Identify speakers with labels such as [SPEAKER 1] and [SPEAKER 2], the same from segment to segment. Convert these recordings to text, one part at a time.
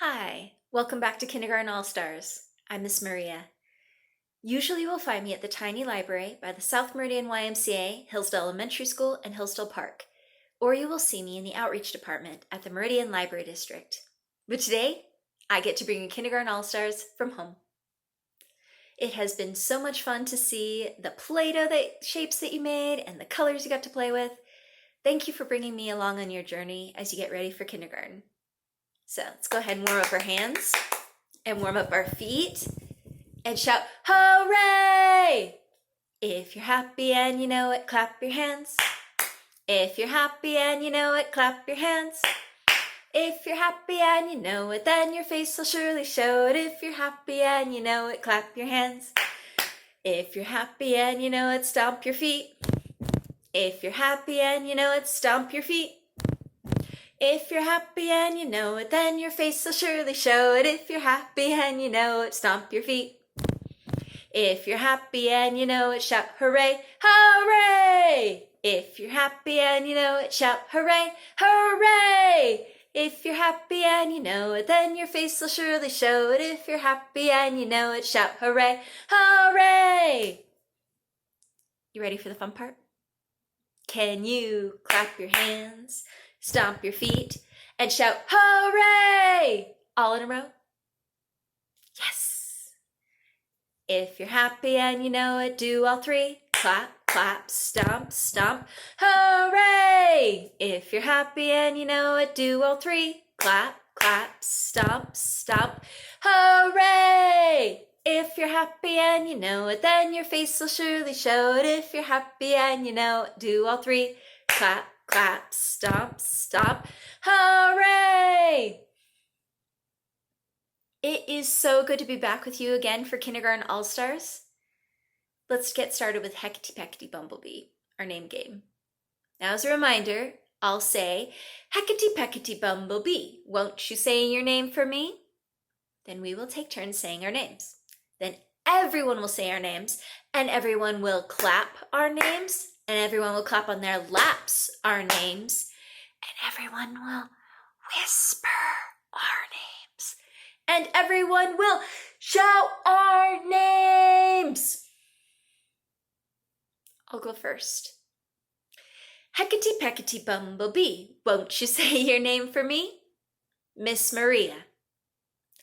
[SPEAKER 1] Hi, welcome back to Kindergarten All-Stars. I'm Miss Maria. Usually you will find me at the tiny library by the South Meridian YMCA, Hillsdale Elementary School, and Hillsdale Park, or you will see me in the outreach department at the Meridian Library District. But today, I get to bring you Kindergarten All-Stars from home. It has been so much fun to see the Play-Doh shapes that you made and the colors you got to play with. Thank you for bringing me along on your journey as you get ready for kindergarten. So let's go ahead and warm up our hands and warm up our feet and shout, hooray! If you're happy and you know it, clap your hands. If you're happy and you know it, clap your hands. If you're happy and you know it, then your face will surely show it. If you're happy and you know it, clap your hands. If you're happy and you know it, stomp your feet. If you're happy and you know it, stomp your feet. If you're happy and you know it, then your face will surely show it. If you're happy and you know it, stomp your feet. If you're happy and you know it, shout hooray, hooray! If you're happy and you know it, shout hooray, hooray! If you're happy and you know it, then your face will surely show it. If you're happy and you know it, shout hooray, hooray! You ready for the fun part? Can you clap your hands, stomp your feet, and shout hooray! All in a row? Yes! If you're happy and you know it, do all three. Clap, clap, stomp, stomp, hooray! If you're happy and you know it, do all three. Clap, clap, stomp, stomp, hooray! If you're happy and you know it, then your face will surely show it. If you're happy and you know it, do all three. Clap, clap, stomp, stomp, hooray! It is so good to be back with you again for Kindergarten All-Stars. Let's get started with Hecate Peckety Bumblebee, our name game. Now as a reminder, I'll say, Hecate Peckety Bumblebee, won't you say your name for me? Then we will take turns saying our names. Then everyone will say our names, and everyone will clap our names, and everyone will clap on their laps our names, and everyone will whisper our names, and everyone will shout our names. I'll go first. Hecate Peckety Bumblebee, won't you say your name for me? Miss Maria.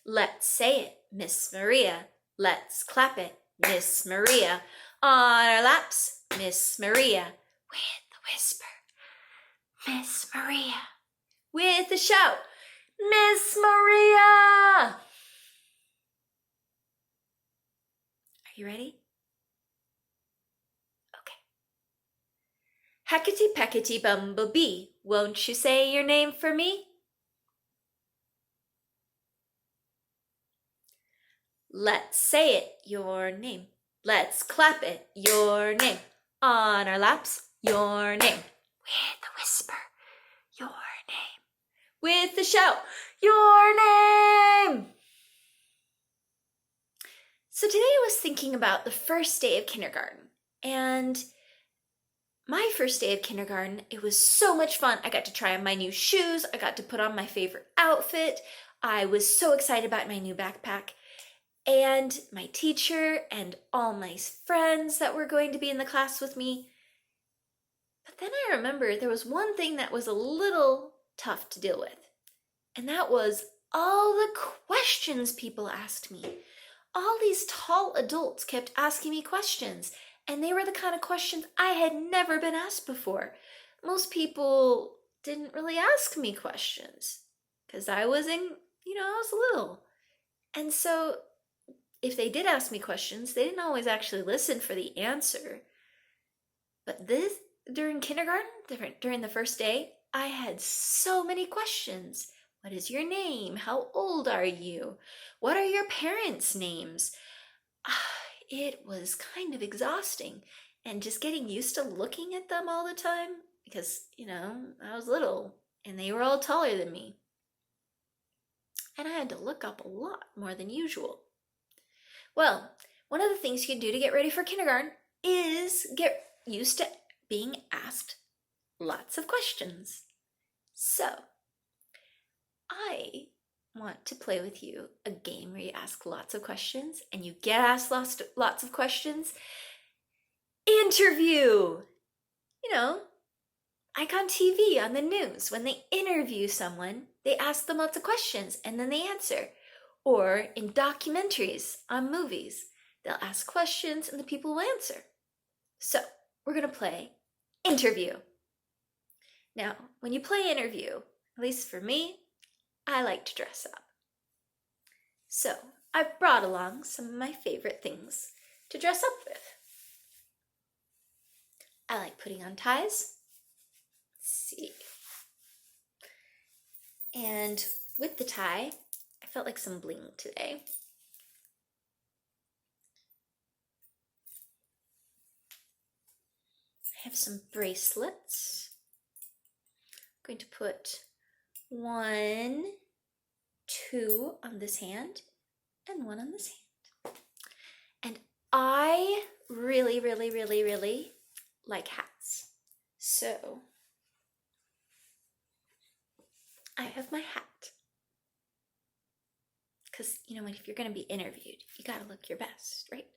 [SPEAKER 1] Let's say it, Miss Maria. Let's clap it, Miss Maria. On our laps, Miss Maria. With the whisper, Miss Maria. With a shout, Miss Maria! Are you ready? Okay. Hecate Peckety Bumblebee, won't you say your name for me? Let's say it, your name. Let's clap it, your name. On our laps, your name. With the whisper, your name. With the shout, your name! So today I was thinking about the first day of kindergarten. And my first day of kindergarten, it was so much fun. I got to try on my new shoes. I got to put on my favorite outfit. I was so excited about my new backpack. And my teacher and all my friends that were going to be in the class with me. But then I remember there was one thing that was a little tough to deal with. And that was all the questions people asked me. All these tall adults kept asking me questions. And they were the kind of questions I had never been asked before. Most people didn't really ask me questions. Because I was little. And so if they did ask me questions, they didn't always actually listen for the answer. But during kindergarten, during the first day, I had so many questions. What is your name? How old are you? What are your parents' names? It was kind of exhausting. And just getting used to looking at them all the time because, I was little and they were all taller than me. And I had to look up a lot more than usual. Well, one of the things you can do to get ready for kindergarten is get used to being asked lots of questions. So, I want to play with you a game where you ask lots of questions and you get asked lots of questions. Interview! You know, like on TV, on the news, when they interview someone, they ask them lots of questions and then they answer. Or in documentaries on movies, they'll ask questions and the people will answer. So we're going to play interview. Now, when you play interview, at least for me, I like to dress up. So I've brought along some of my favorite things to dress up with. I like putting on ties. Let's see. And with the tie, I felt like some bling today. I have some bracelets. I'm going to put 1, 2 on this hand and 1 on this hand. And I really, really, really, really like hats. So I have my hat. Because, you know, if you're going to be interviewed, you got to look your best, right?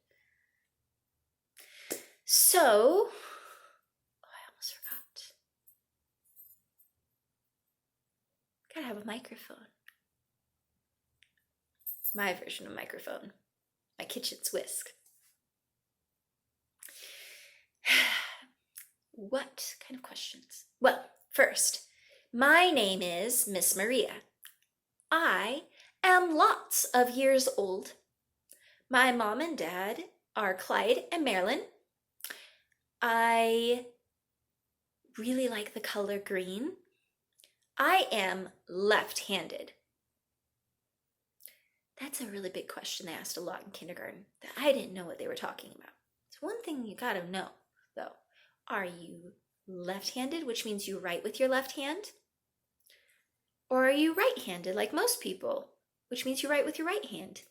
[SPEAKER 1] So, I almost forgot. Gotta have a microphone. My version of microphone. My kitchen's whisk. What kind of questions? Well, first, my name is Miss Maria. I am lots of years old. My mom and dad are Clyde and Marilyn. I really like the color green. I am left-handed. That's a really big question they asked a lot in kindergarten that I didn't know what they were talking about. It's one thing you gotta know, though. Are you left-handed, which means you write with your left hand? Or are you right-handed, like most people, which means you write with your right hand?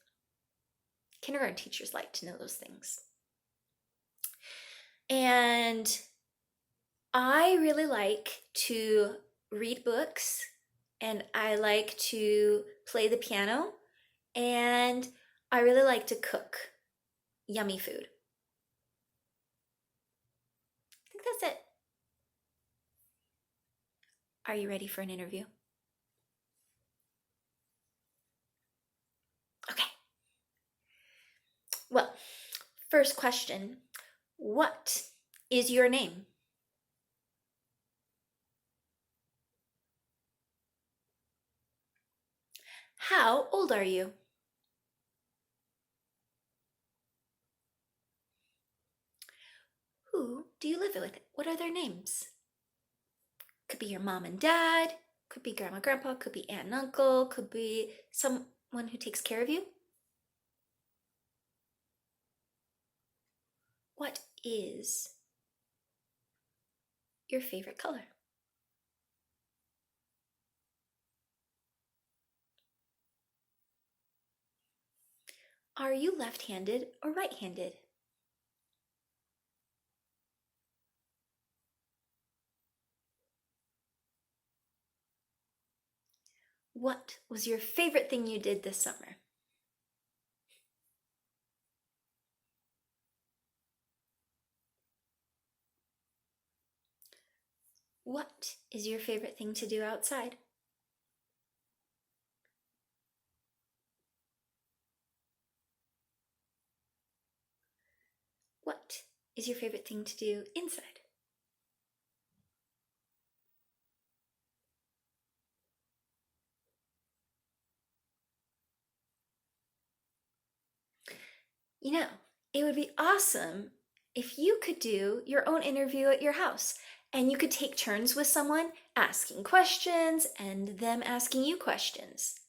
[SPEAKER 1] Kindergarten teachers like to know those things. And I really like to read books, and I like to play the piano, and I really like to cook yummy food. I think that's it. Are you ready for an interview? Okay. Well, first question, what is your name? How old are you? Who do you live with? What are their names? Could be your mom and dad, could be grandma, grandpa, could be aunt and uncle, could be someone who takes care of you. What is your favorite color? Are you left-handed or right-handed? What was your favorite thing you did this summer? What is your favorite thing to do outside? What is your favorite thing to do inside? You know, it would be awesome if you could do your own interview at your house and you could take turns with someone asking questions and them asking you questions.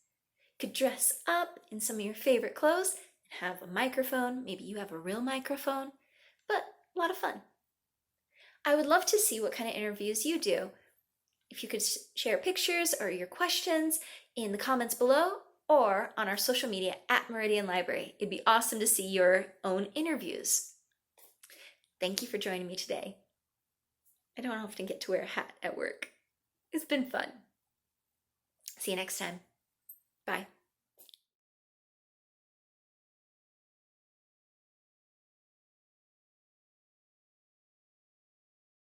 [SPEAKER 1] You could dress up in some of your favorite clothes and have a microphone. Maybe you have a real microphone, but a lot of fun. I would love to see what kind of interviews you do. If you could share pictures or your questions in the comments below or on our social media at Meridian Library. It'd be awesome to see your own interviews. Thank you for joining me today. I don't often get to wear a hat at work. It's been fun. See you next time. Bye.